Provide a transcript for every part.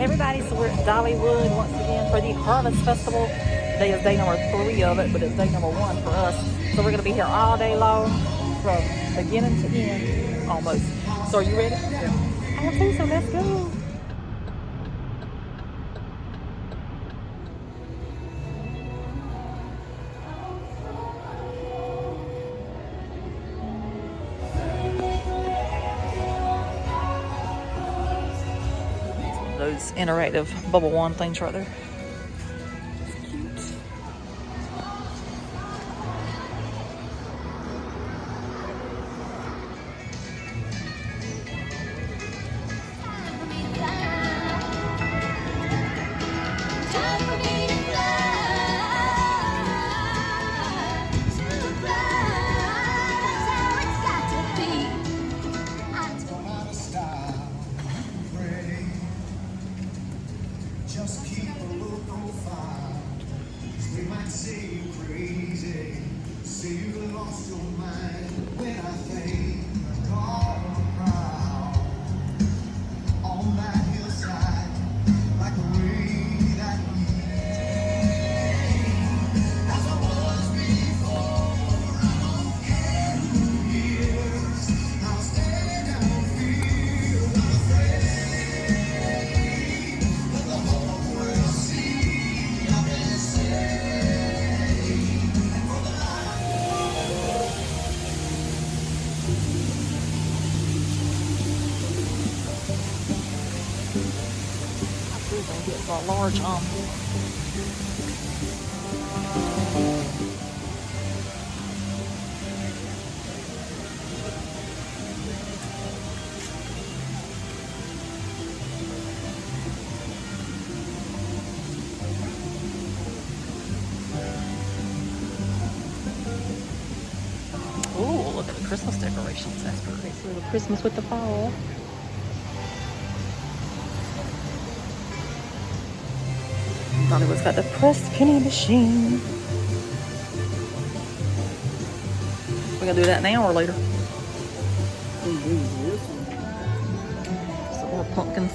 Everybody, so we're at Dollywood once again for the Harvest Festival. Today is day number 3 of it, but it's day number 1 for us. So we're going to be here all day long from beginning to end, almost. So are you ready? Yeah. I am too, so let's go. Those interactive bubble wand things right there. It's cute. Just keep a look on fire. They might say you're crazy, say you lost your mind. When I think of all the crowd on that hillside, like the way that we as I was before. I don't care who hears, I'll stand and feel afraid. Let the whole world see I've been saved. And for the I do think it's a large Ooh, look at the Christmas decorations. That's pretty. It's a little Christmas with the fall. Dollywood's got the pressed penny machine. We gonna do that now or later? Some more pumpkins.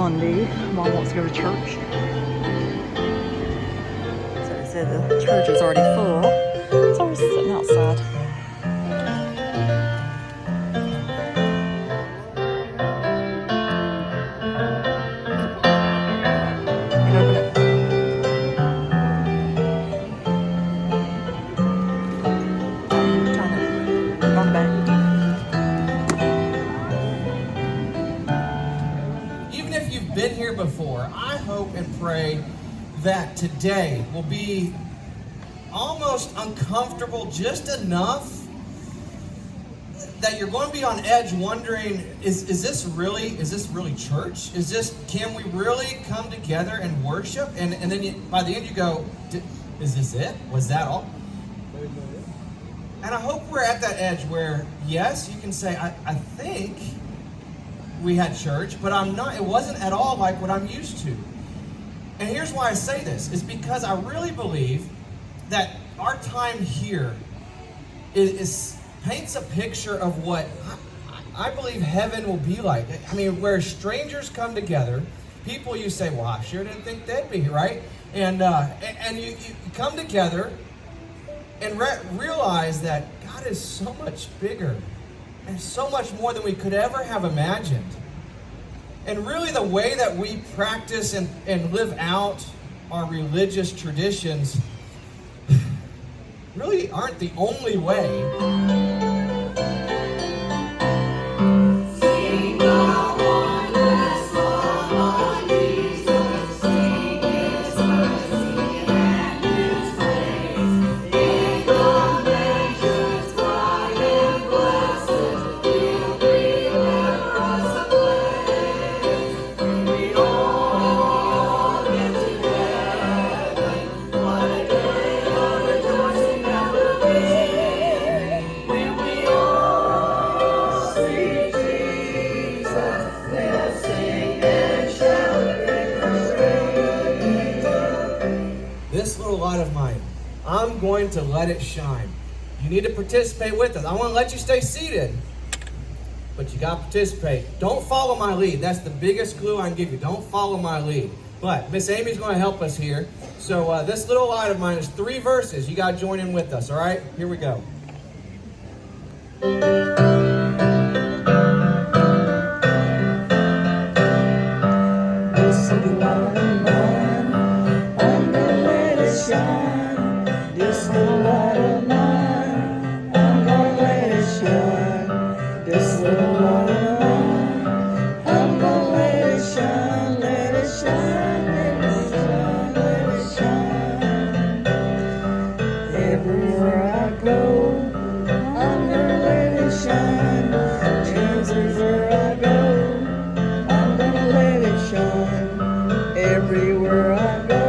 Sunday. Mom wants to go to church. So they said the church is already full. So we're sitting outside. And open it. Turn it. On the back. Even if you've been here before, I hope and pray that today will be almost uncomfortable just enough that you're going to be on edge wondering, is this really church? Can we really come together and worship? And then by the end you go, is this it? Was that all? And I hope we're at that edge where, yes, you can say, I think we had church, but it wasn't at all like what I'm used to. And here's why I say this, is because I really believe that our time here paints a picture of what I believe heaven will be like. I mean, where strangers come together, people you say, well, I sure didn't think they'd be here, right? And you come together and realize that God is so much bigger and so much more than we could ever have imagined. And really the way that we practice and live out our religious traditions really aren't the only way. This little light of mine, I'm going to let it shine. You need to participate with us. I want to let you stay seated, but you got to participate. Don't follow my lead. That's the biggest clue I can give you. Don't follow my lead. But Miss Amy's going to help us here. So this little light of mine is 3 verses. You got to join in with us, all right? Here we go. This little light of mine, I'm gonna let it shine. This little light of mine, I'm gonna let it shine, let it shine, let it shine, let it shine. Everywhere I go, I'm gonna let it shine. Everywhere I go, I'm gonna let it shine. Everywhere I go,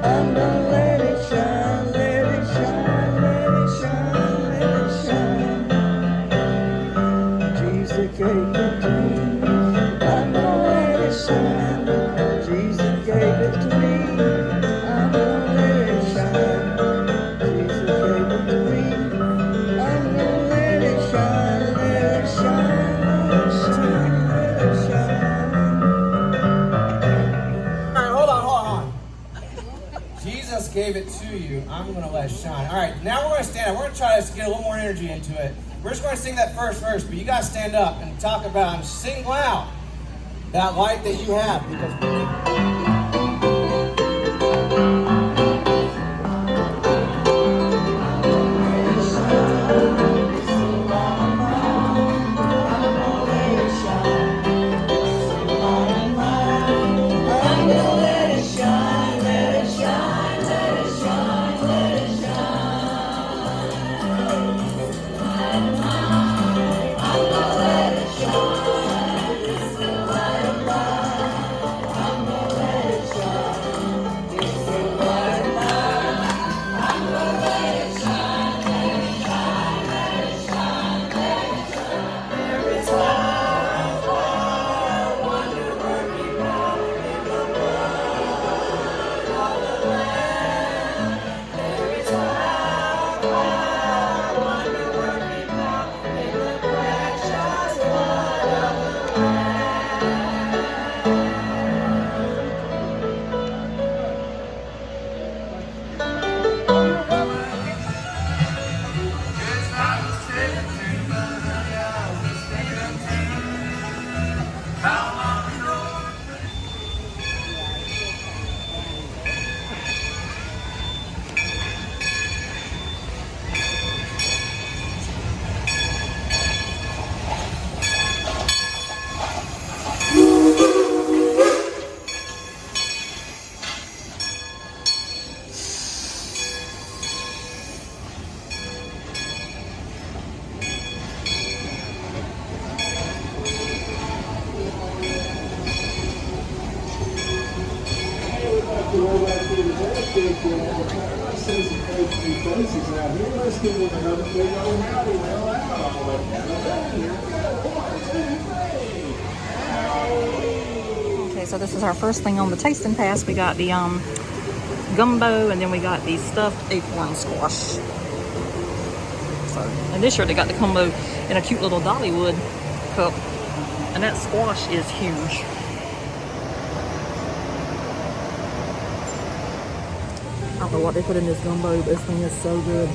I'm gonna let it shine, let it shine, let it shine, let it shine. Jesus gave it to me, I'm gonna let it shine. Jesus gave it to me, I'm gonna let it shine. Jesus gave it to me, I'm gonna let it shine, let it shine, let it shine, let it shine. All right, hold on. Jesus gave it to you. I'm going to let it shine. All right, now we're going to stand up. We're going to try to get a little more energy into it. We're just going to sing that first verse, but you got to stand up and talk about and sing loud that light that you have, because I'm gonna to roll back through the basket. I see some new faces out here. Let's give them another big old howdy. Well, that's all right. Here we go. 1, 2, 3. Okay, so this is our first thing on the tasting pass. We got the gumbo, and then we got the stuffed acorn squash. So, and this year they got the combo in a cute little Dollywood cup, and that squash is huge. I don't know what they put in this gumbo, but this thing is so good.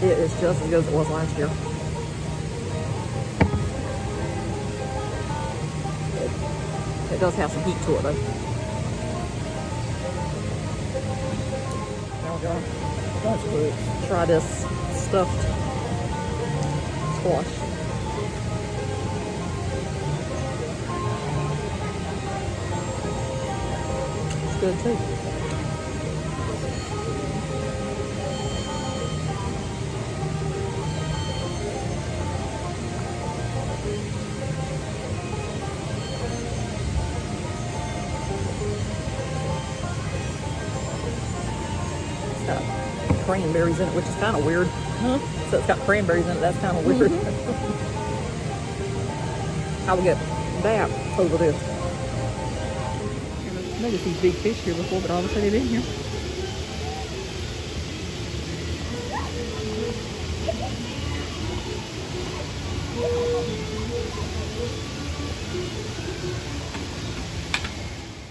It is just as good as it was last year. It does have some heat to it though. There we go. That's good. Try this stuffed squash. It's good too. It's got cranberries in it, which is kind of weird. Huh? So it's got cranberries in it. That's kind of weird. I will get that over this. I've noticed these big fish here before, but obviously they've been here.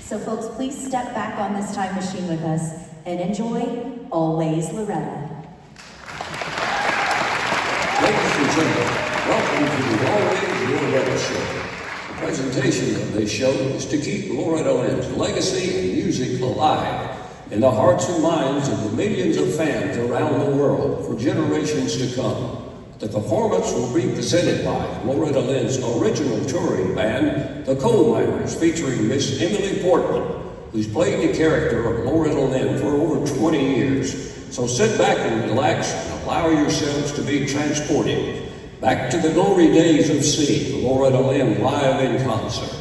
So folks, please step back on this time machine with us and enjoy Always Loretta. Ladies and gentlemen, welcome to the Always Loretta Show. The presentation of this show is to keep Loretta Lynn's legacy and music alive in the hearts and minds of the millions of fans around the world for generations to come. The performance will be presented by Loretta Lynn's original touring band, the Coal Miners, featuring Miss Emily Portman, who's played the character of Loretta Lynn for over 20 years. So sit back and relax and allow yourselves to be transported back to the glory days of seeing Loretta Lynn live in concert.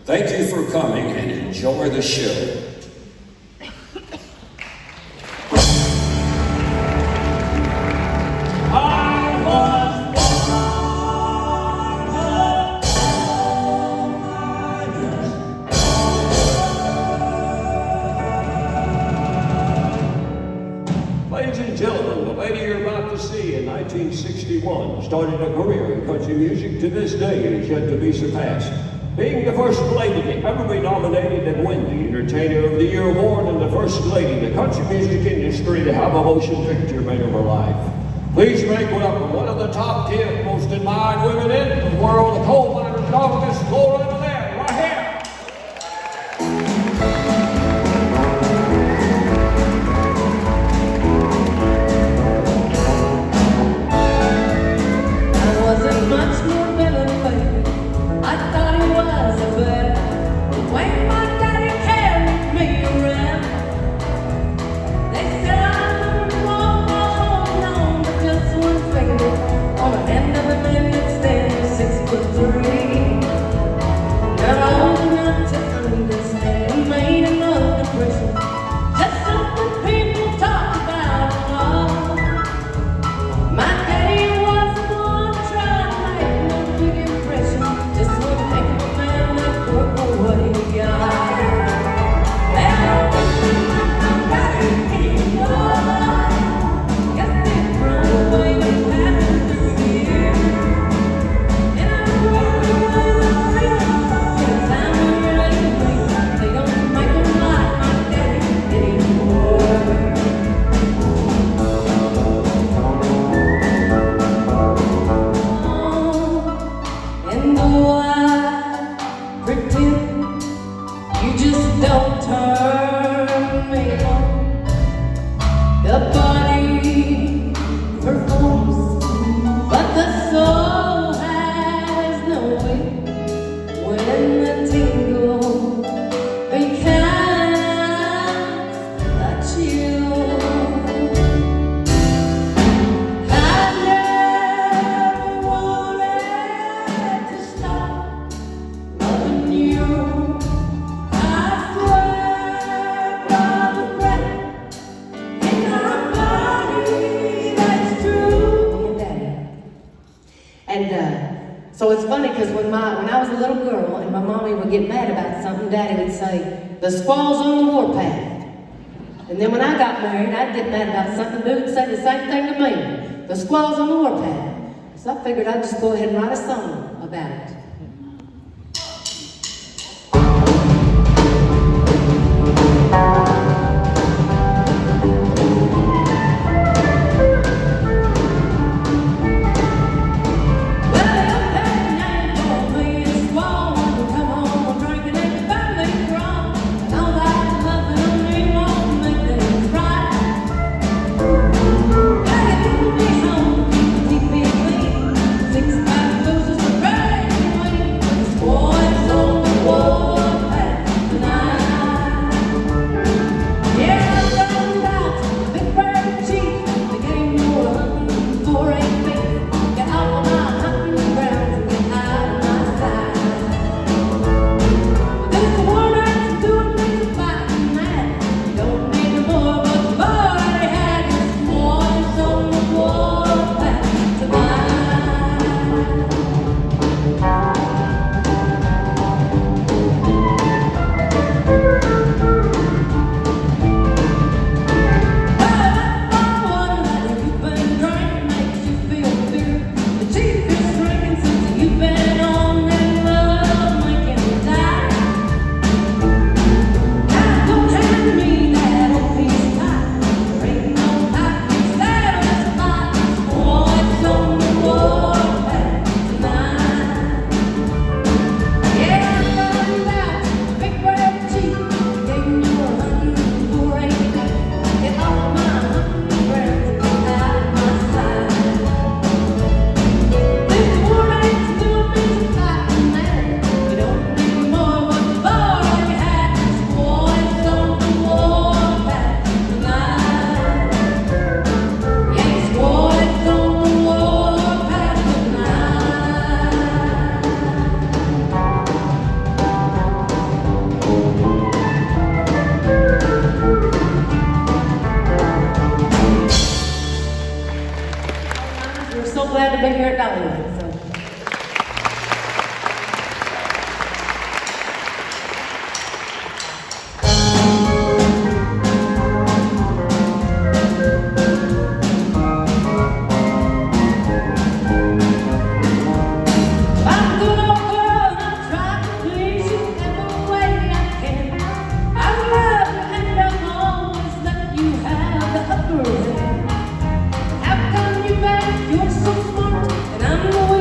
Thank you for coming and enjoy the show. Ladies and gentlemen, the lady you're about to see in 1961 started a career in country music to this day and is yet to be surpassed. Being the first lady to ever be nominated and win the Entertainer of the Year award and the first lady in the country music industry to have a motion picture made of her life. Please make welcome one of the top 10 most admired women in the world, the coal miners' novelist, Loretta Lynn, right here. On the end of the minute stand, 6'3". So it's funny because when I was a little girl and my mommy would get mad about something, Daddy would say, the squaw's on the warpath. And then when I got married, I'd get mad about something, Dude would say the same thing to me. The squaw's on the warpath. So I figured I'd just go ahead and write a song about it. Glad to be here at Dollywood. So. I'm a good old girl and I try to please you every way I can. I love you and I've always let you have the upper hand. How come you back? You're so smart and I'm the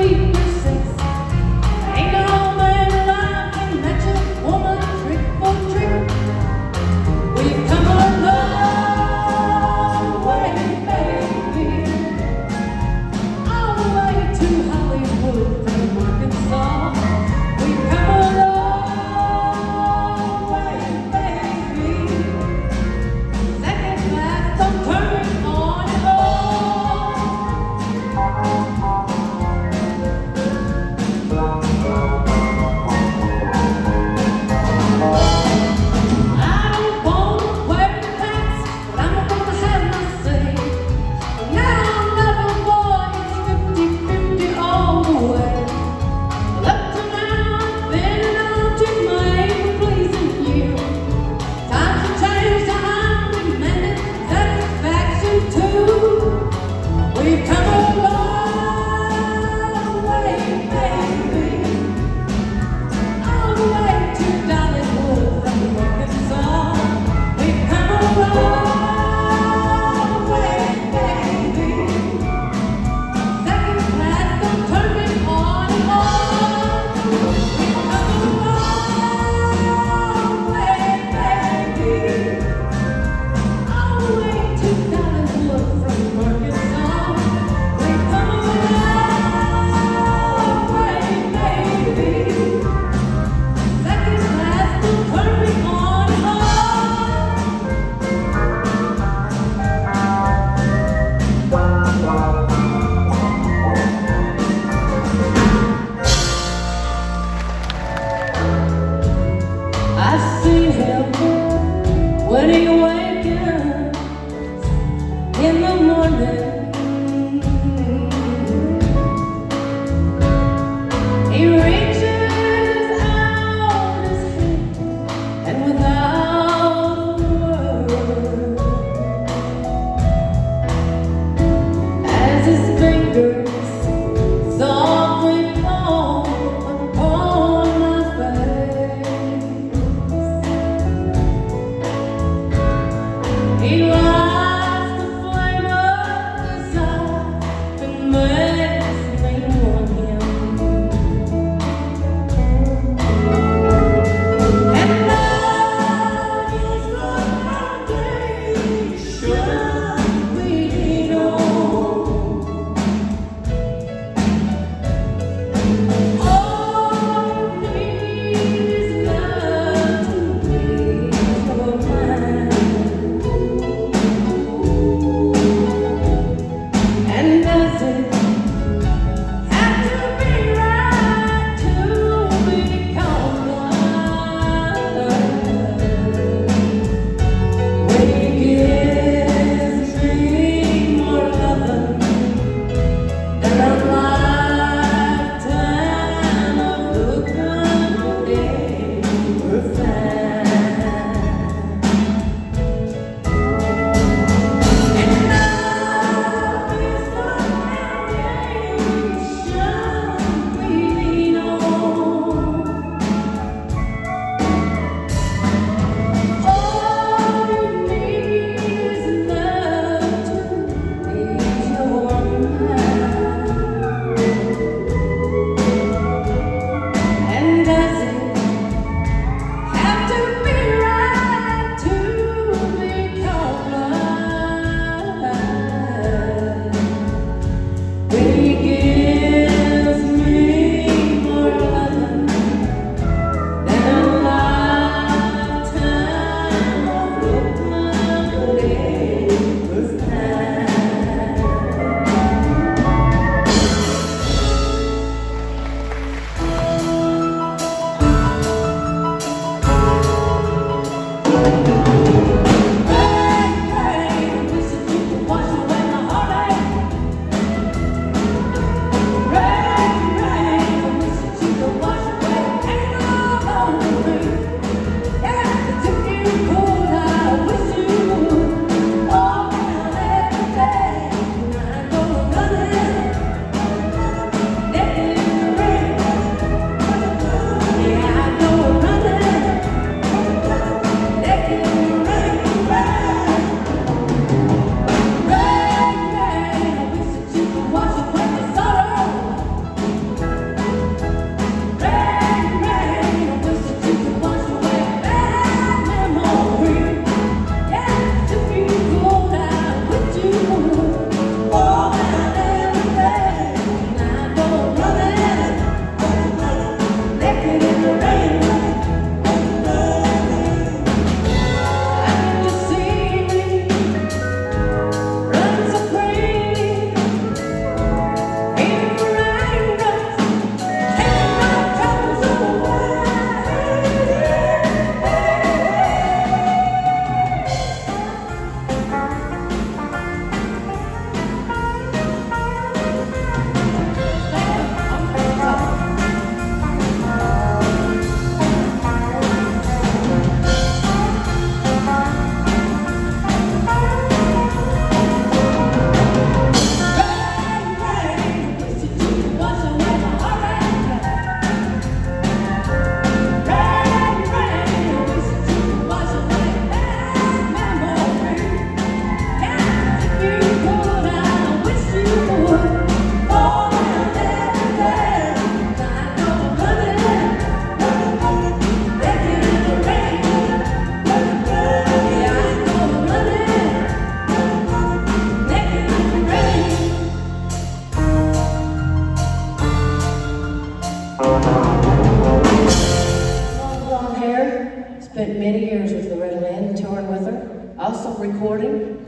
Spent many years with Loretta Lynn, touring with her. Also recording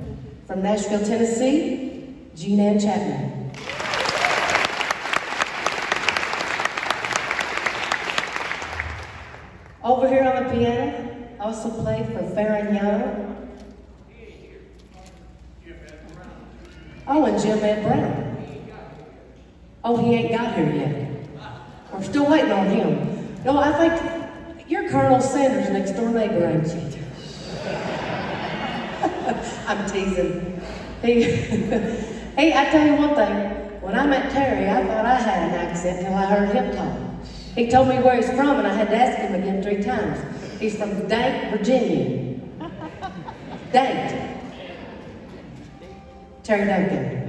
from Nashville, Tennessee, Jean Ann Chapman. Over here on the piano, also played for Farron Young. Oh, and Jim Ed Brown. Oh, he ain't got here yet. We're still waiting on him. No, I think you're Colonel Sanders' next door neighbor, ain't you? I'm teasing. Hey, I tell you one thing. When I met Terry, I thought I had an accent until I heard him talk. He told me where he's from, and I had to ask him again 3 times. He's from Dake, Virginia. Dake. Terry Duncan.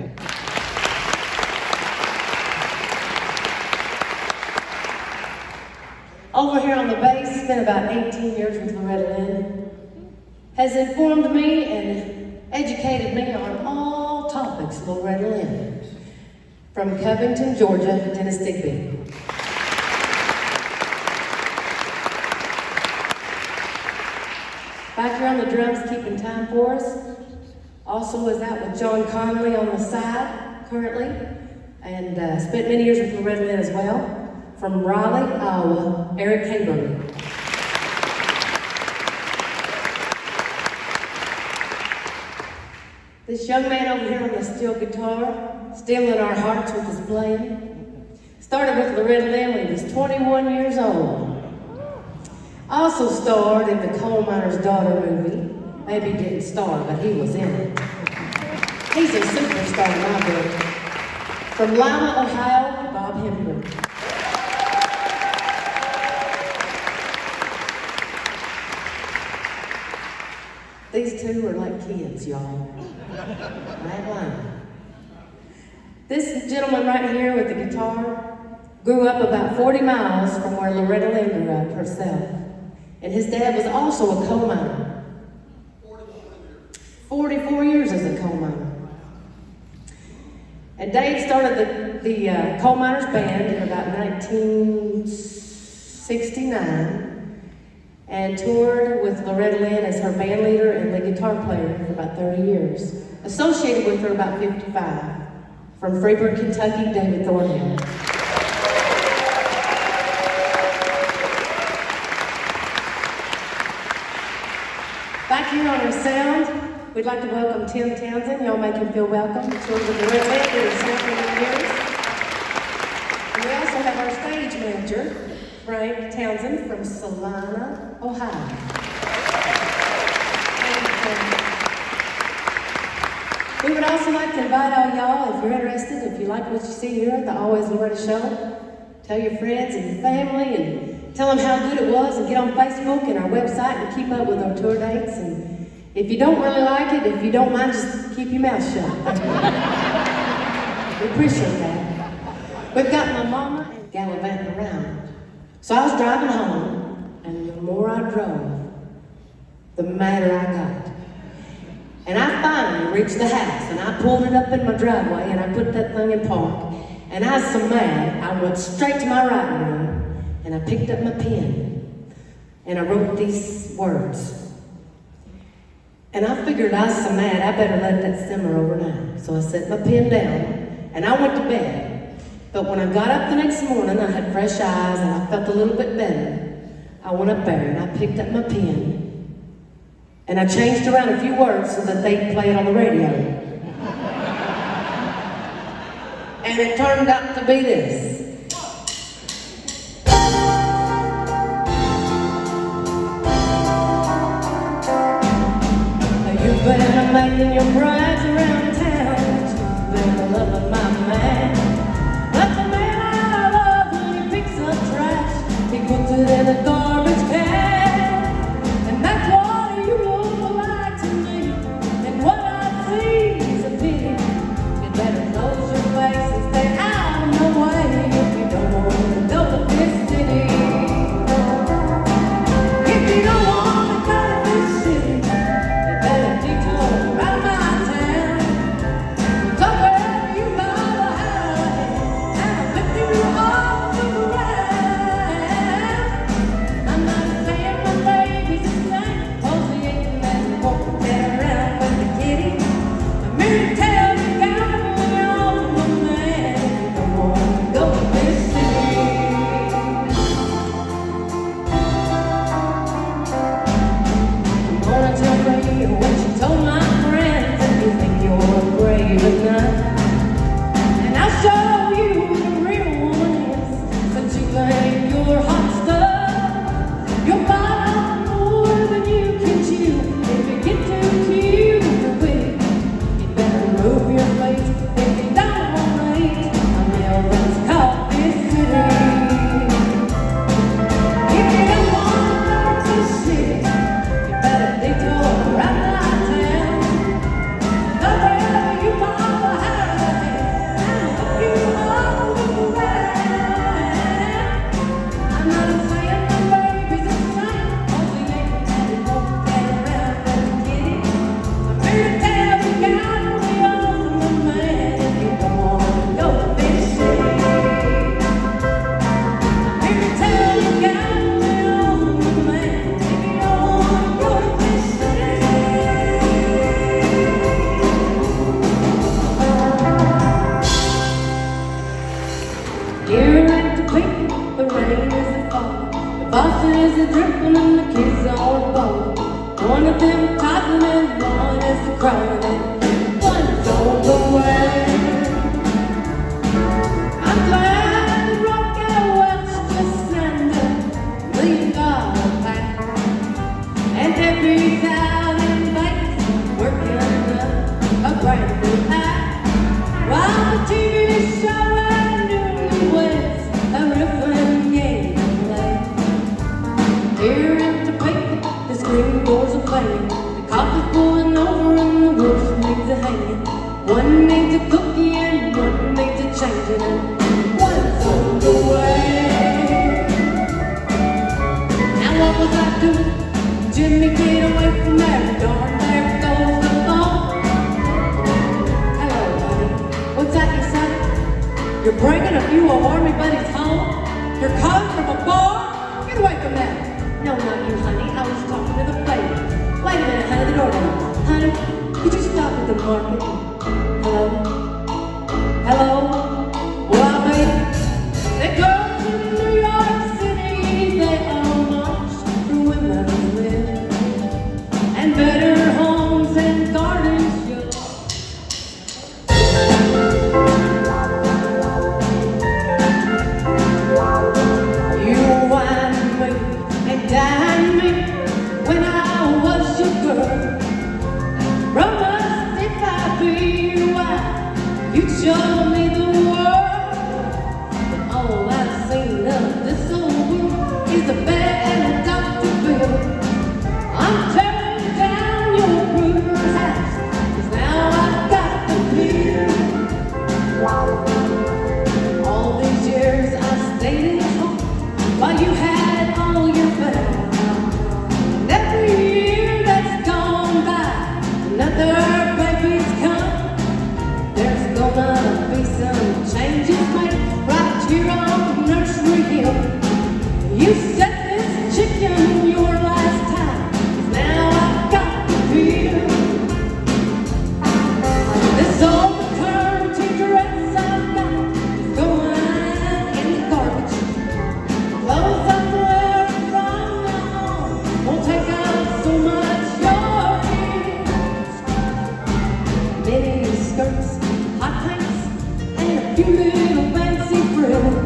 Over here on the bass, spent about 18 years with Loretta Lynn. Has informed me and educated me on all topics Loretta Lynn. From Covington, Georgia to Dennis Digby. Back here on the drums, keeping time for us. Also is out with John Conley on the side currently, and spent many years with Loretta Lynn as well. From Raleigh, Iowa, Eric Haberman. This young man over here on the steel guitar, still in our hearts with his playing. Started with Loretta Lynn when he was 21 years old. Also starred in the Coal Miner's Daughter movie. Maybe he didn't star, but he was in it. He's a superstar in my book. From Lima, Ohio, Bob Hember. These two are like kids, y'all. I ain't lying. This gentleman right here with the guitar grew up about 40 miles from where Loretta Lynn grew up herself. And his dad was also a coal miner. 44 years as a coal miner. And Dave started the Coal Miners Band in about 1969 and toured with Loretta Lynn as her band leader and the guitar player for about 30 years. Associated with her about 55. From Freeburg, Kentucky, David Thornhill. Back here on our sound, we'd like to welcome Tim Townsend. Y'all make him feel welcome. He's worked with the Red Band for several years. And we also have our stage manager, Frank Townsend from Salina, Ohio. We would also like to invite all y'all, if you're interested, if you like what you see here at the Always Loretta show, tell your friends and your family and tell them how good it was, and get on Facebook and our website and keep up with our tour dates. And if you don't really like it, if you don't mind, just keep your mouth shut. We appreciate that. We've got my mama gallivanting around. So I was driving home, and the more I drove, the madder I got. And I finally reached the house, and I pulled it up in my driveway, and I put that thing in park. And I was so mad, I went straight to my writing room, and I picked up my pen, and I wrote these words. And I figured I was so mad, I better let that simmer overnight. So I set my pen down, and I went to bed. But when I got up the next morning, I had fresh eyes, and I felt a little bit better. I went up there, and I picked up my pen, and I changed around a few words so that they'd play it on the radio. And it turned out to be this. You've been making your brides around town. You've been loving my man. But the man I love, when he picks up trash, he puts it in a garbage can. And that's what you look like to me. And what I see is a pity. You better close your face and stay out of my way if you don't want to go to this city. If you don't want to go to this city, you better detour around my town. everything, your hot stuff. You'll bite off more than you can chew. If you get too cute with it, you better move your face. If you don't want to eat, a meal that's called this city. If you don't want to learn this shit, you better detour right out town. Somewhere you find a house and hook you up with around. I'm not saying the baby's a saint, only ain't that it won't get around and get it. I'm here to tell you, God, we own the man if you don't want to go fishing. I'm here to tell you, God, we own the man if you don't want to go fishing. Here at the creek, the rain is a falling, the bosses are dripping and the kids are bowling. One of them toddling and one is a crawling and one's on the way. I'm glad the rock got Welch just signed $1 million pact, and Debbie's out in Vegas working a brand new act, while the TV show at Newlyweds a riffling game to play. Here at the peak, the screen doors are playing, the coffee's boiling over and the roof needs a hanging. One needs a cookie and one needs a changing, and one's on the way. Now what was I doing? Jimmy, get away from there, darn, there goes the phone. Hello, honey, what's that you say? You're bringing a few of army buddies home? You're coming from a bar? Get away from that. No, not you, honey. I was talking to the lady. Wait a minute, honey, the doorbell. Honey, could you stop at the market? Hello? Hello? Well, baby, they go to New York City. They all march for women's live, and better homes and gardens show. You whined me and dined me when I was your girl. Promised if I be your wife, you'd show me the world. But all I've seen of this old world is a bed and a doctor bill. I'm tearing down your brother's house, 'cause now I've got the bill. All these years I stayed at home while you had all your fun. And every year that's gone by, another baby's come. There's gonna be some changes made right here on Nursery Hill. You set this chicken your last time, 'cause now I've got the bill. This old maternity dress I've got is going in the garbage. Clothes I'm wearing from now on won't take up so much yardage. Mini skirts, hot pants, and a few little fancy frills.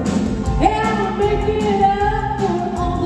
Yeah, I'll make it up for all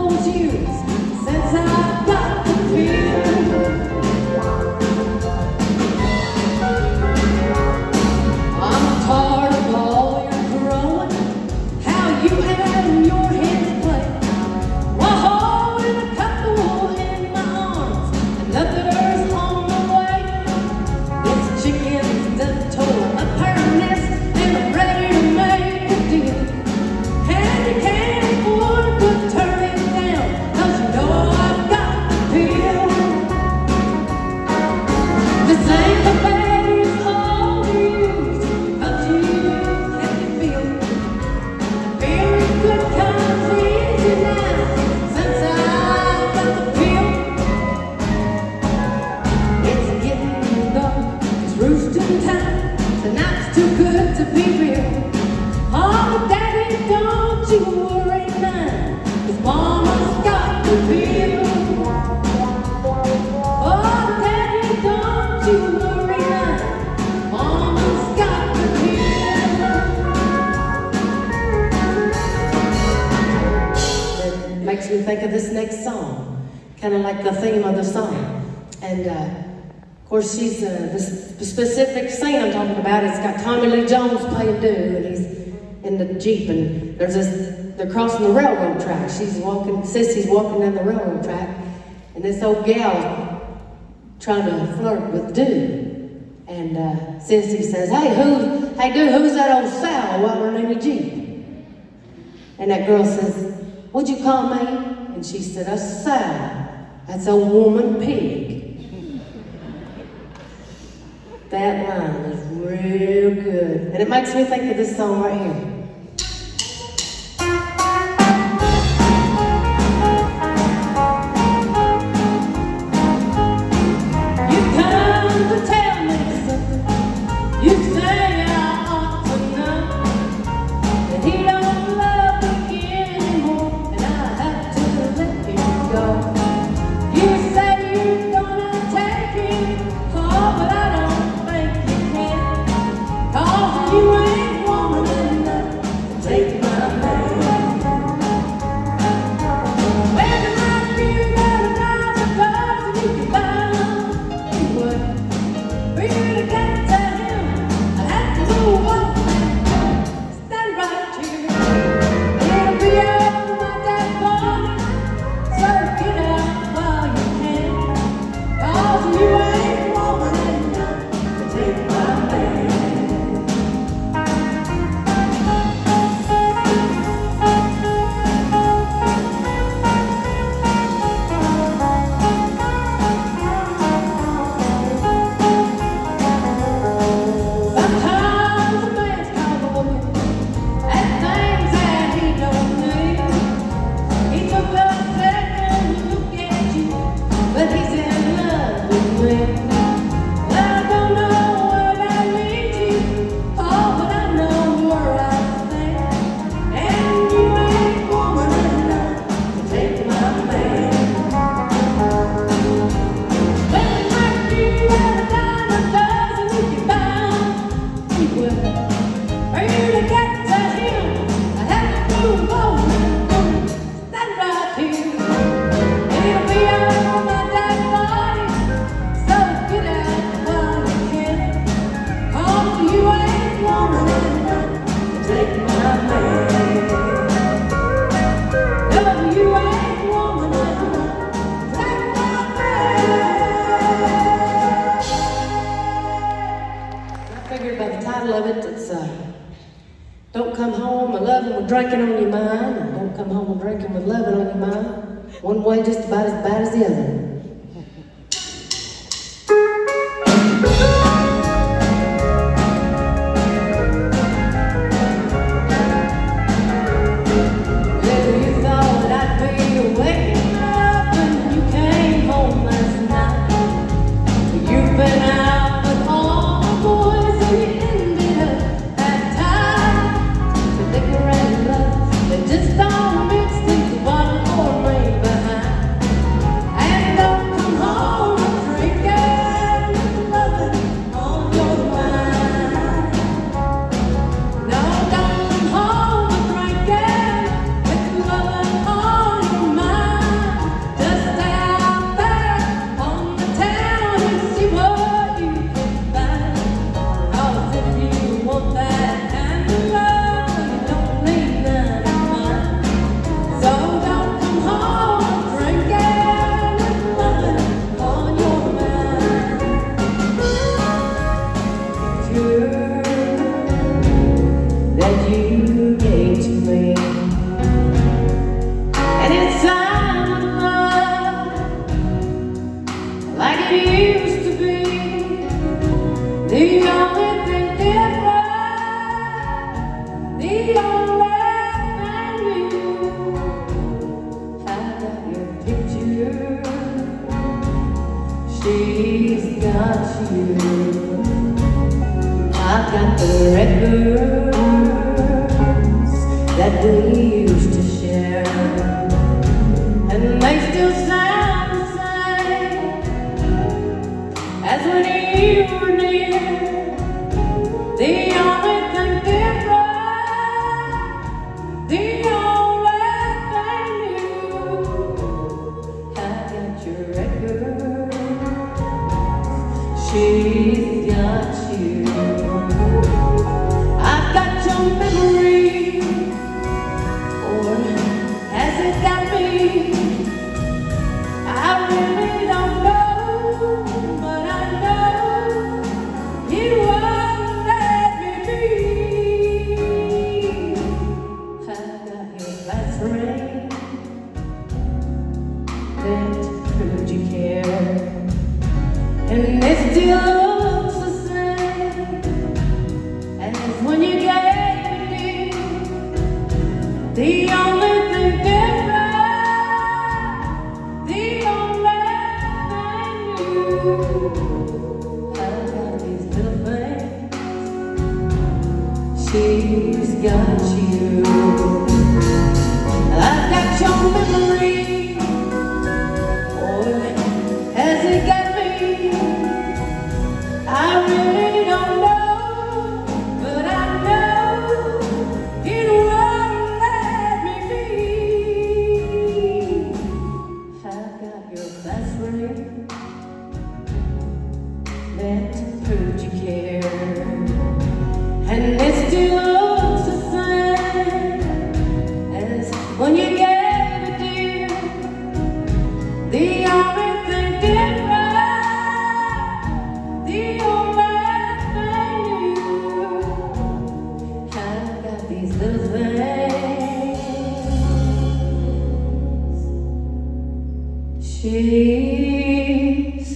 makes me think of this next song, kind of like the theme of the song. And of course, she's the specific scene I'm talking about. It's got Tommy Lee Jones playing doo, and he's in the Jeep, and they're crossing the railroad track. Sissy's walking down the railroad track, and this old gal trying to flirt with Doo. And Sissy says, hey, who's that old sow while in the Jeep? And that girl says, what'd you call me? And she said, a sow. That's a woman pig. That line is real good. And it makes me think of this song right here. Don't come home a-loving with drinking on your mind, and don't come home drinking with loving on your mind. One way just about as bad as the other. She's got you. I've got the records that we used to share, and they still sound the same as when you were near. The only thing different, the only thing new, best friend that proved you care, and it still looks the same as when you gave me. The only thing different, the only thing new, I got these little things, she's got you. I've got your memory, boy, has it got me? I really don't know, but I know it won't let me be. I've got your best friend that proved you care, and it still looks the same as when you gave it, dear. The only thing different, the only thing new, I've got these little things, she's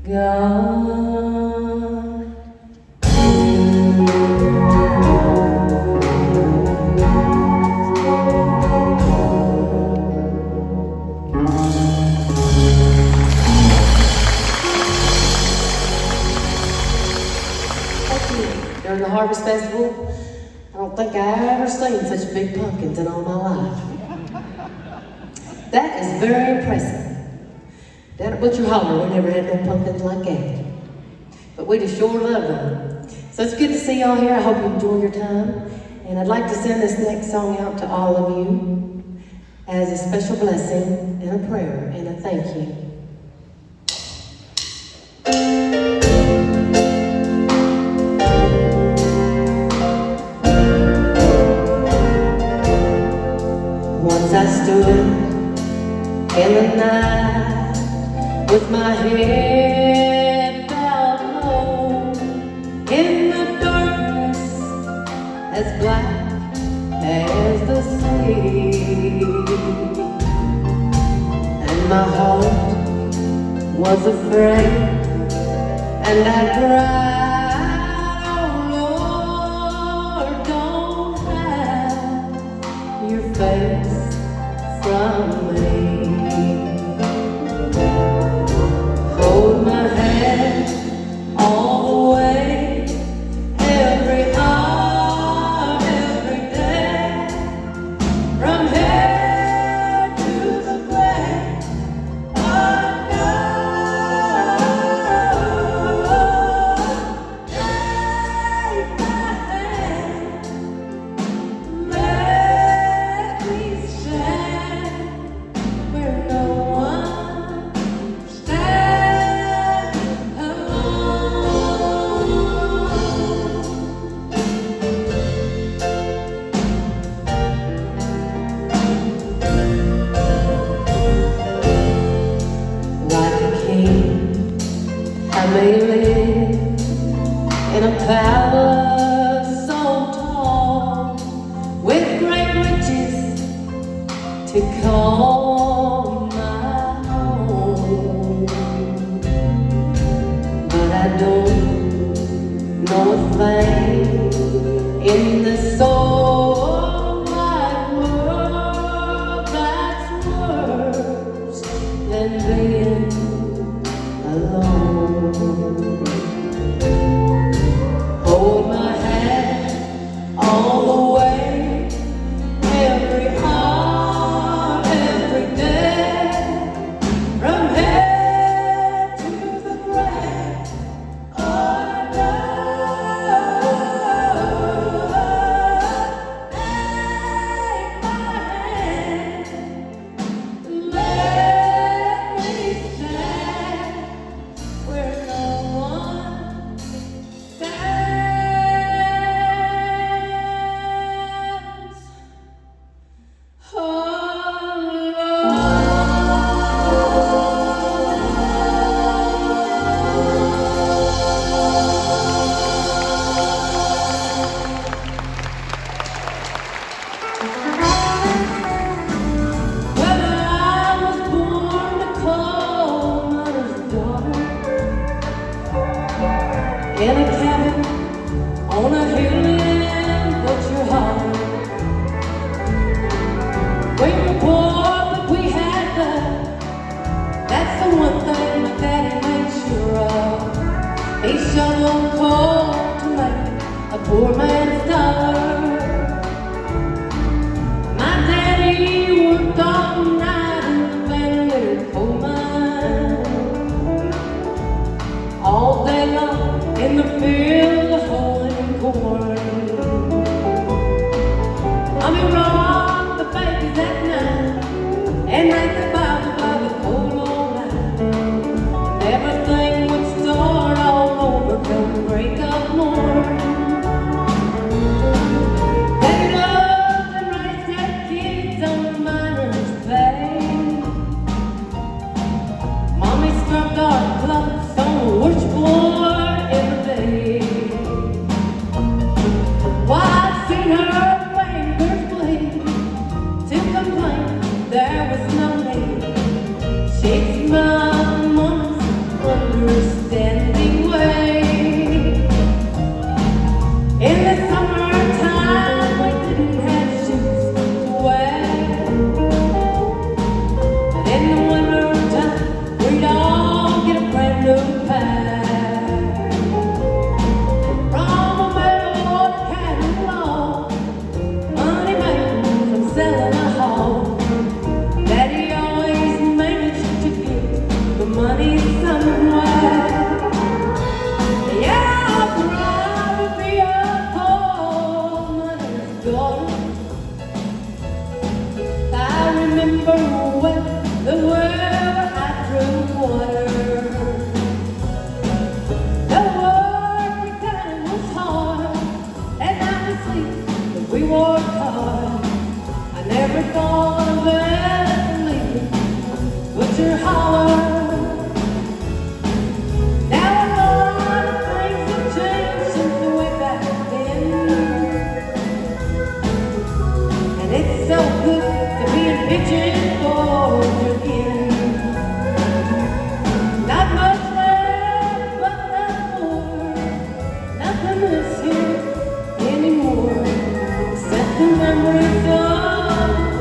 gone. During the Harvest Festival, I don't think I ever seen such big pumpkins in all my life. That is very impressive. Down at Butcher Holler, we never had no pumpkins like that. But we just sure love them. So it's good to see y'all here. I hope you enjoy your time. And I'd like to send this next song out to all of you as a special blessing and a prayer and a thank you. Once I stood in the night with my head bowed low in the darkness as black as the sea, and my heart was afraid, and I cried, oh Lord, don't hide your face from me. Hold my hand all the way, every hour, every day, from here to the grave. Oh no, take my hand, make me stand where no one stands alone. Like a king, I may live in a palace so tall, with great riches to call my own. But I don't know a thing in this whole wide world that's worse than being alone. Hold my hand all the way, every hour, every day, from here to the grave. Oh no, We were poor, but we had love. That's the one thing my daddy made sure of. He shoveled coal to make a poor man's dollar. My daddy worked all night in the Van Leer coal mine. All day long in the field of hoeing corn. Mommy rocked the babies at night and read the Bible by the cold old light. Everything would start all over come break of morn. They loved and raised their kids on the miner's pay. Mommy scrubbed our clothes on the washboard every day. Why, I'd seen her fingers bleed to complain there was no need. She's my mama's understanding way. In the summertime, we didn't have shoes to wear. But in the wintertime, we'd all get a brand new pair. From a metal catalog, money made from selling a hog. Daddy always managed to get the money somewhere. Yeah, I'd rather be a coal miner's daughter. I remember when the world I drew water. The work we done was hard, and I was sleep, but we worked hard. I never thought of ever leaving Butcher Holler. Now a lot of things have changed since the way back then, and it's so good to be a pigeon forward again. Not much left, but not more. Nothing is here anymore except the memories of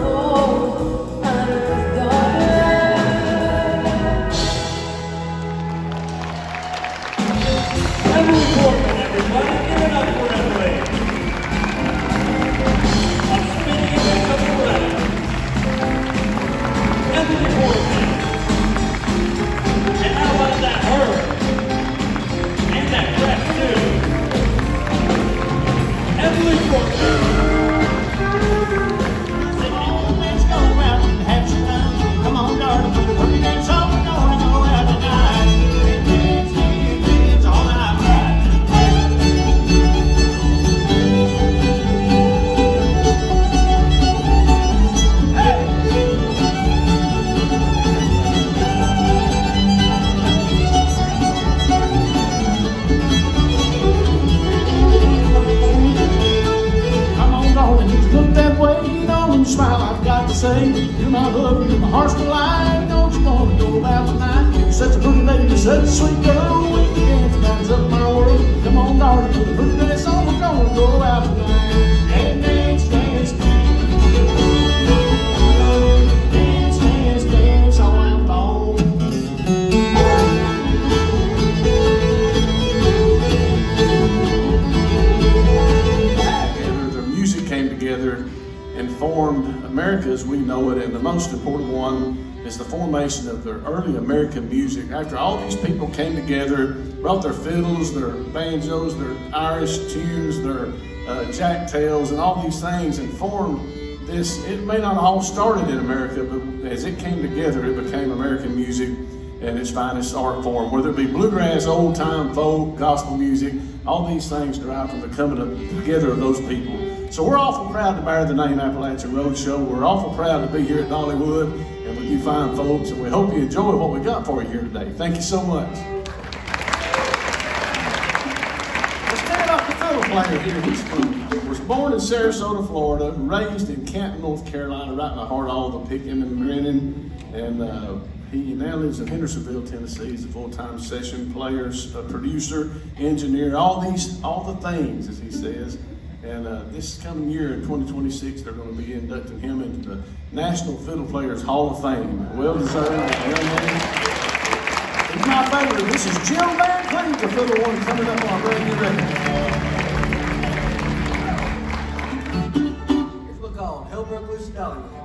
old miner's daughter. Emily Portman, everybody, give it up for Emily. I'm spinning it back up Loretta. Emily Portman. And how about that her? And that dress too. Emily Portman. Said all the men go out and have some fun. Come on, darling, work your dance off, we're gonna go out tonight. Dance, dance, dance all night right. Come on, darling, you look that way, you know, and smile. I've got to say, you're my love, you're my heart's delight. Don't you wanna go out tonight? You're such a pretty lady, you're such a sweet girl. When you dance, lights up my world. Come on, darling, put a pretty dress on, we're gonna go out tonight. And dance, dance, dance. Dance, dance, dance all night long. Their music came together and formed America as we know it, and the most important one is the formation of their early American music. After all these people came together, brought their fiddles, their banjos, their Irish tunes, their jacktails, and all these things, and formed this. It may not all started in America, but as it came together, it became American music and its finest art form. Whether it be bluegrass, old time, folk, gospel music, all these things derive from the coming together of those people. So we're awful proud to bear the name Appalachian Roadshow. We're awful proud to be here at Dollywood and with you fine folks, and we hope you enjoy what we got for you here today. Thank you so much. Let's start off the fiddle player here. He's was born in Sarasota, Florida, raised in Canton, North Carolina, right in the heart of all the picking and grinning, and he now lives in Hendersonville, Tennessee. He's a full-time session player, producer, engineer, all the things, as he says. And this coming year in 2026, they're going to be inducting him into the National Fiddle Players Hall of Fame. Well deserved, young man. He's my favorite. This is Jim Van Clean, the fiddle one, coming up on a brand new record. Here's what called Hellbrook Loose Dollywood.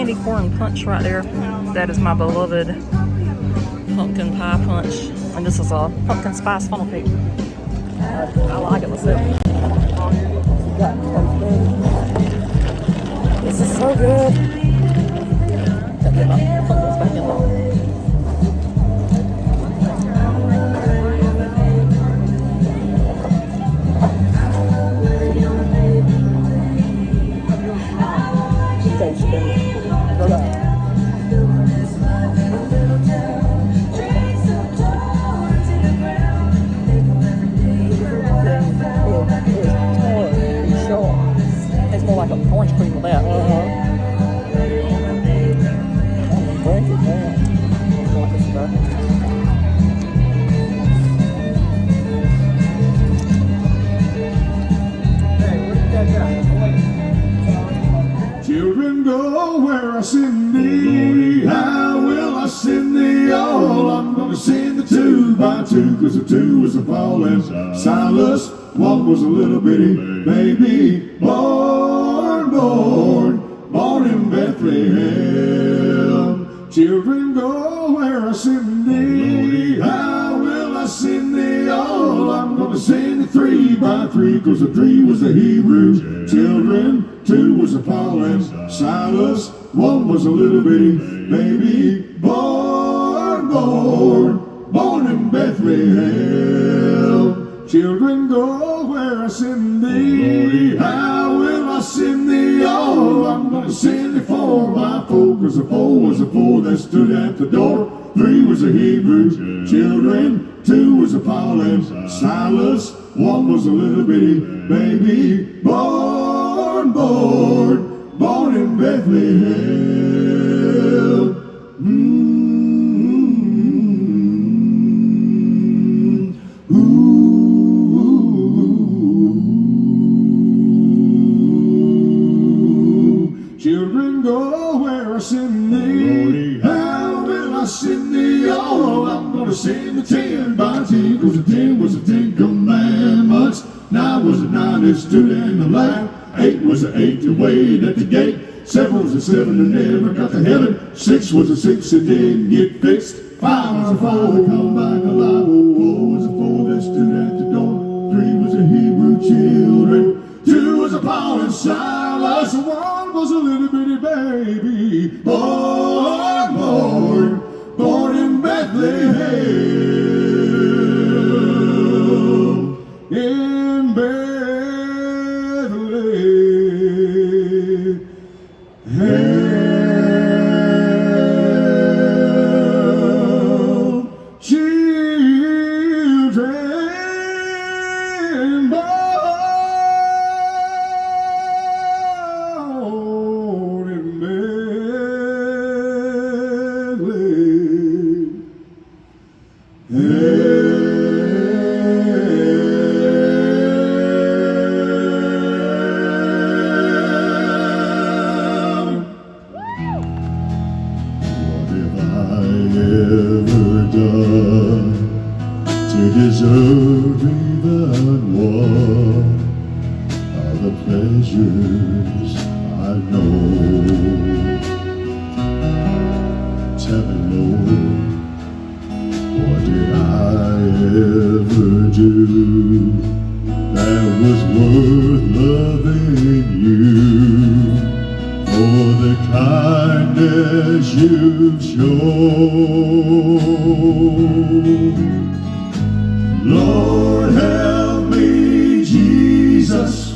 candy corn punch right there. That is my beloved pumpkin pie punch. And this is a pumpkin spice funnel cake. I like it myself. This is so good. Gotta get my pumpkins back in there. It's more like an orange cream with that. Children, go where I send thee. How will I send thee all? I'm gonna send the 2 by 2, 'cause the 2 was a Paul and Silas. 1 was a little bitty baby, born in Bethlehem. Children, go where I send thee. How will I send thee all? I'm gonna send the 3 by 3, 'cause the 3 was the Hebrew children. 2 was a Paul and Silas. 1 was a little bitty baby, born in Bethlehem. Children, go where I send thee. How will I send thee all? I'm gonna send thee 4 by 4, 'cause the 4 was the 4 that stood at the door. 3 was the Hebrew children. 2 was a Paul and Silas. 1 was a little bitty baby, born in Bethlehem. Children, go where I send thee. How will I send thee all? I'm gonna send the 10 by 10, 'cause the 10 was the 10 commandments. 9 was the 9 that stood in the light. 8 was the 8 that waited at the gate. 7 was the 7 that never got to heaven. 6 was the 6 that didn't get fixed. 5 was the 4 that come back alive. 4 was the 4 that stood at the door. 3 was the Hebrew children. 2 was a Paul and Silas. 1 was a little bitty baby, born in Bethlehem. In Bethlehem. Children, born in Bethlehem. What have I ever done to deserve even one of the pleasures I know? Tell me, Lord, what did I ever do that was worth loving you? For the kindness you've shown. Lord, help me, Jesus,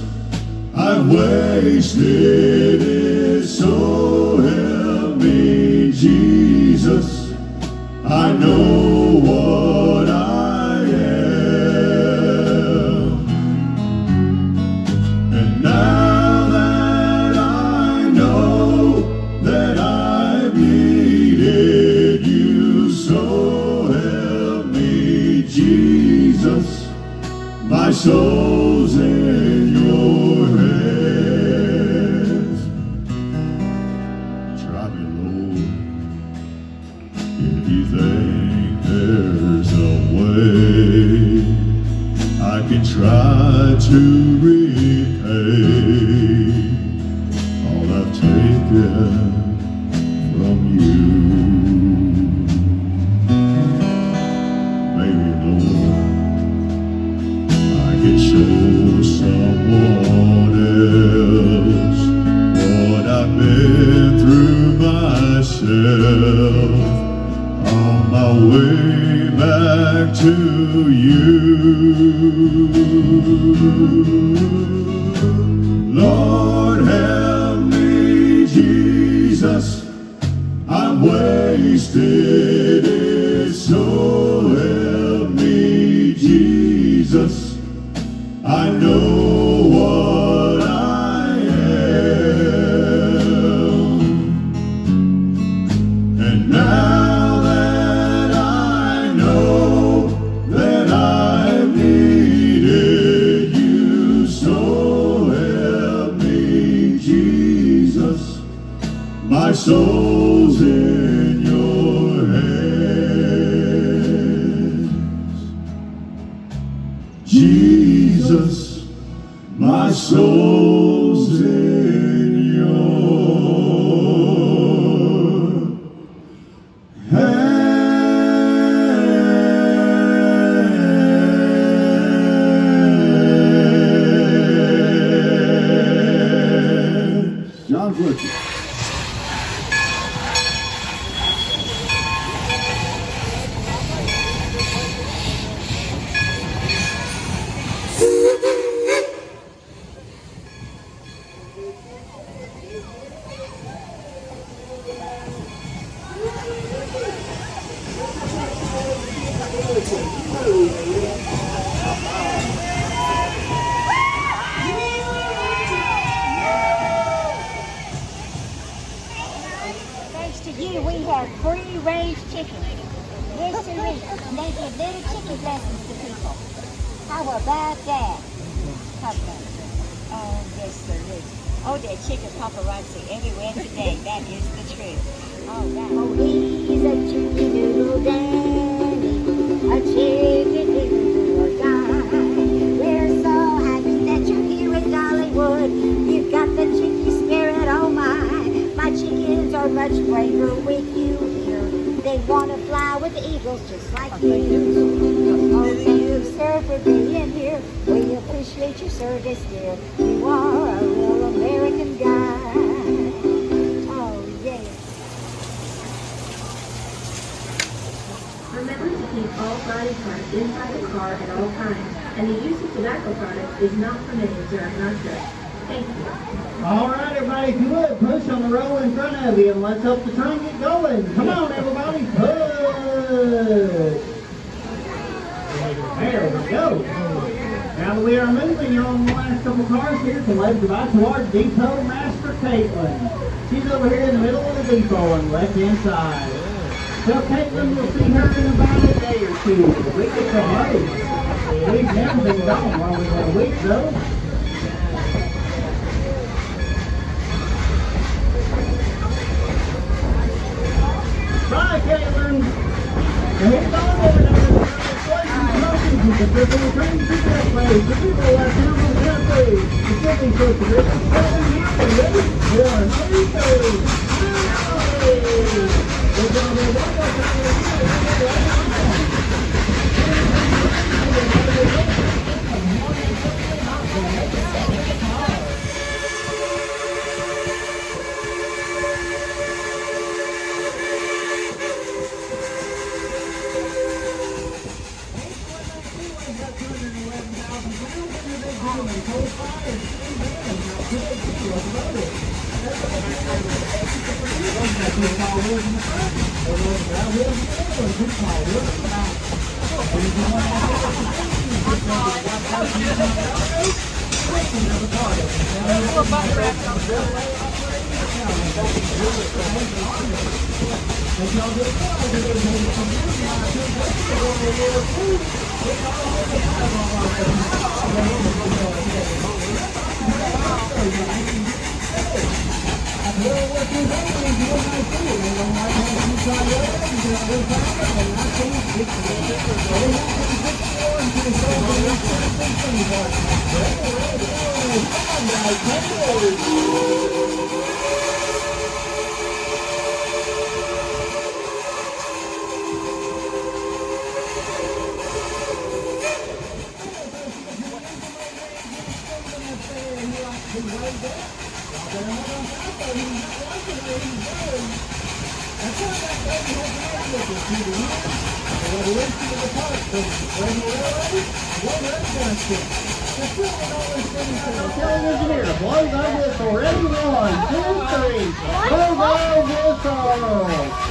I've wasted it, so help me, Jesus, I know what I am. And now that I know that I've needed you, so help me, Jesus, my soul's in your hands. Try me, Lord, if you think there's a way I can try to repay all I've taken from you. Maybe, Lord, I can show someone else what I've been through myself on my way back to you. Lord, help me, Jesus, I'm wasted it, so help me, Jesus, I know what I am. And now that I know that I've needed you, so help me, Jesus, soul's in your hands. Jesus, my soul's in your hands. John Fletcher. Thanks to you, we have free-range chicken. Yes, sir. And they give little chicken lessons to people. How about that? Oh, yes, sir. Oh, that chicken paparazzi everywhere today. That is the truth. Oh, wow. Oh, he's a chicken little dandy, a chicken little guy. We're so happy that you're here in Dollywood. You've got the chicken spirit, oh my. My chickens are much braver with you here. They want to fly with the eagles just like you. Oh, thank you, sir, for being here. We appreciate your service, dear. You are a real American guy. Oh, yeah. Remember to keep all body parts inside the car at all times, and the use of tobacco products is not permitted during our trip. Thank you. All right, everybody, if you would, push on the row in front of you, and let's help the train get going. Come on, everybody, push. There we go. Now that we are moving on the last couple cars here to left about towards Depot Master Caitlin. She's over here in the middle of the depot on the left-hand side. So Caitlin, we'll see her in about a day or two. We get some money. We've never been gone longer than a week, though. Bye, Caitlin. Now here's all over there. The people are trying to do that way. The people are down on that way. The city folks are ready. Yeah, Television here, blows our whistle, ready, 1, 2, 3, blows our whistle.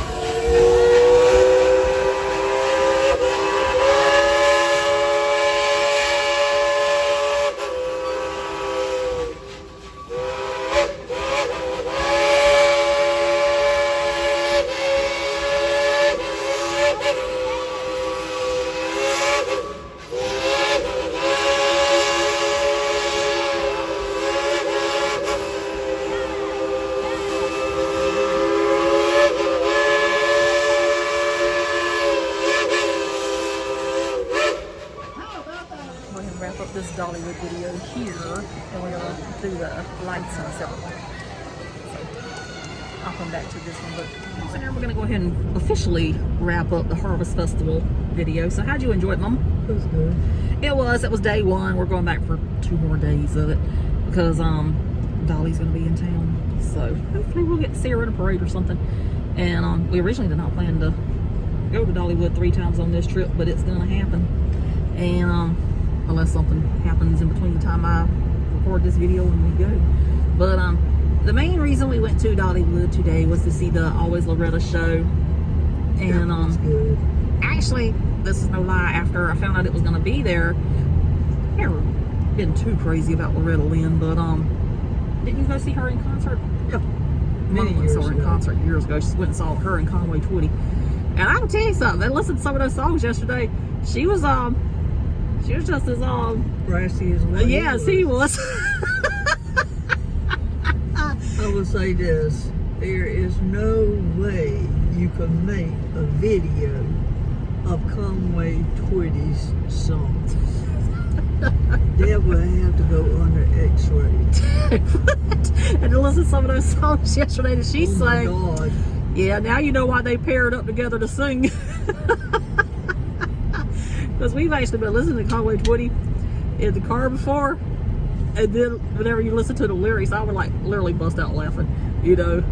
Dollywood video here, and we're gonna do the lights and stuff. So I'll come back to this one, but so now we're gonna go ahead and officially wrap up the Harvest Festival video. So how'd you enjoy it, Mom? It was good. It was day one. We're going back for 2 more days of it because Dolly's gonna be in town. So hopefully we'll get to see her in a parade or something. And we originally did not plan to go to Dollywood 3 times on this trip, but it's gonna happen. And unless something happens in between the time I record this video and we go. But the main reason we went to Dollywood today was to see the Always Loretta show. And Good. actually, this is no lie, after I found out it was gonna be there, I've never been too crazy about Loretta Lynn, but didn't you go see her in concert? Yep. Many Many years years saw her in ago. concert years ago. She went and saw her and Conway Twitty. And I can tell you something, I listened to some of those songs yesterday. She was just as Brassy as well. yes, he was. I will say this, there is no way you can make a video of Conway Twitty's songs. That would have to go under X-ray. And to listen to some of those songs yesterday that she sang. Oh my God. Yeah, now you know why they paired up together to sing. Because we've actually been listening to Conway Twitty in the car before, and then whenever you listen to the lyrics, I would like literally bust out laughing, you know.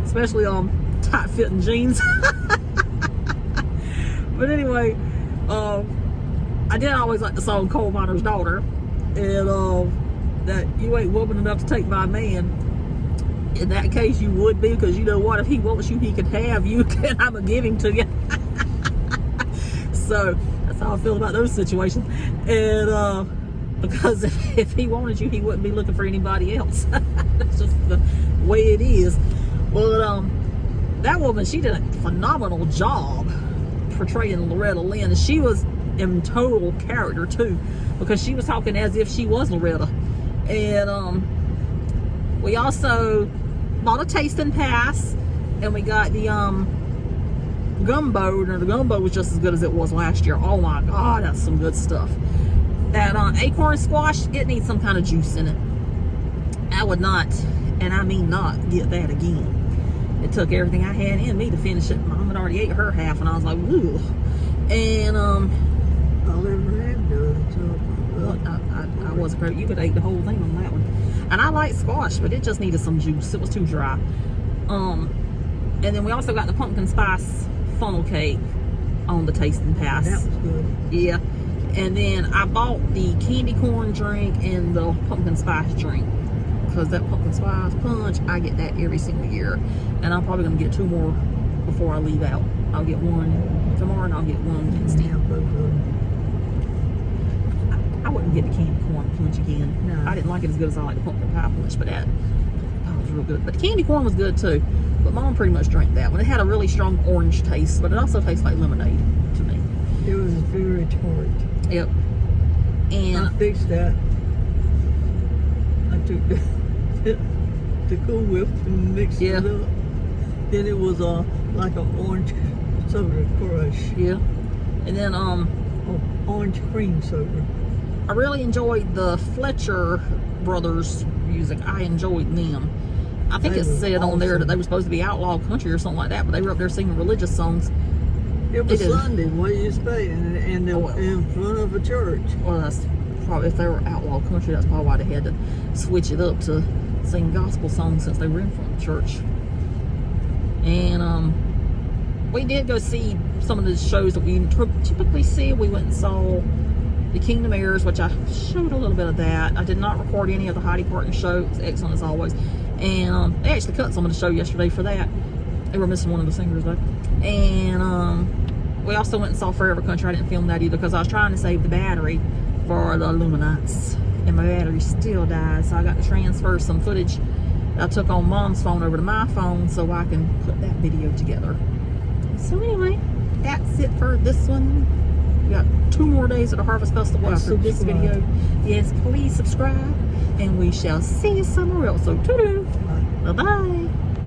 Especially on tight-fitting jeans. But anyway, I did always like the song Coal Miner's Daughter, and that you ain't woman enough to take my man. In that case, you would be, because you know what? If he wants you, he can have you, and I'm going to give him to you. So that's how I feel about those situations. And because if he wanted you, he wouldn't be looking for anybody else. That's just the way it is. But that woman, she did a phenomenal job portraying Loretta Lynn. She was in total character too, because she was talking as if she was Loretta. And we also bought a tasting pass, and we got the gumbo, and the gumbo was just as good as it was last year. Oh my God, that's some good stuff. That acorn squash, it needs some kind of juice in it. I would not, and I mean not, get that again. It took everything I had in me to finish it. Mom had already ate her half, and I was like, ooh. And I'll never have done it. well, I wasn't great. You could eat the whole thing on that one. And I like squash, but it just needed some juice. It was too dry. And then we also got the pumpkin spice funnel cake on the tasting pass. That was good. Yeah. And then I bought the candy corn drink and the pumpkin spice drink, because that pumpkin spice punch, I get that every single year. And I'm probably going to get 2 more before I leave out. I'll get one tomorrow, and I'll get one Wednesday. Yeah, both of them. I wouldn't get the candy corn punch again. No. I didn't like it as good as I like the pumpkin pie punch, but that was real good. But the candy corn was good too. But Mom pretty much drank that one. It had a really strong orange taste, but it also tastes like lemonade to me. It was very tart. Yep. I And fixed that. I took the Cool Whip and mixed Yeah. it up. Then it was like an orange soda crush. yeah. And then Orange cream soda. I really enjoyed the Fletcher brothers music. I enjoyed them. I think They it were said on there that awesome. they were supposed to be outlaw country or something like that, but they were up there singing religious songs. It was It is. Sunday. What do you expect? And they were in front of a church. Well, that's probably, if they were outlaw country, that's probably why they had to switch it up to sing gospel songs, since they were in front of church. And we did go see some of the shows that we typically see. We went and saw the Kingdom Heirs, which I showed a little bit of that. I did not record any of the Heidi Parton show. It was excellent as always. And they actually cut some of the show yesterday for that. They were missing one of the singers though. And we also went and saw Forever Country. I didn't film that either, because I was trying to save the battery for the Illuminats, and my battery still died, so I got to transfer some footage that I took on Mom's phone over to my phone so I can put that video together. So anyway, that's it for this one. We got 2 more days at the Harvest Festival after this video. Yes, please subscribe, and we shall see you somewhere else. So toodaloo. Bye-bye.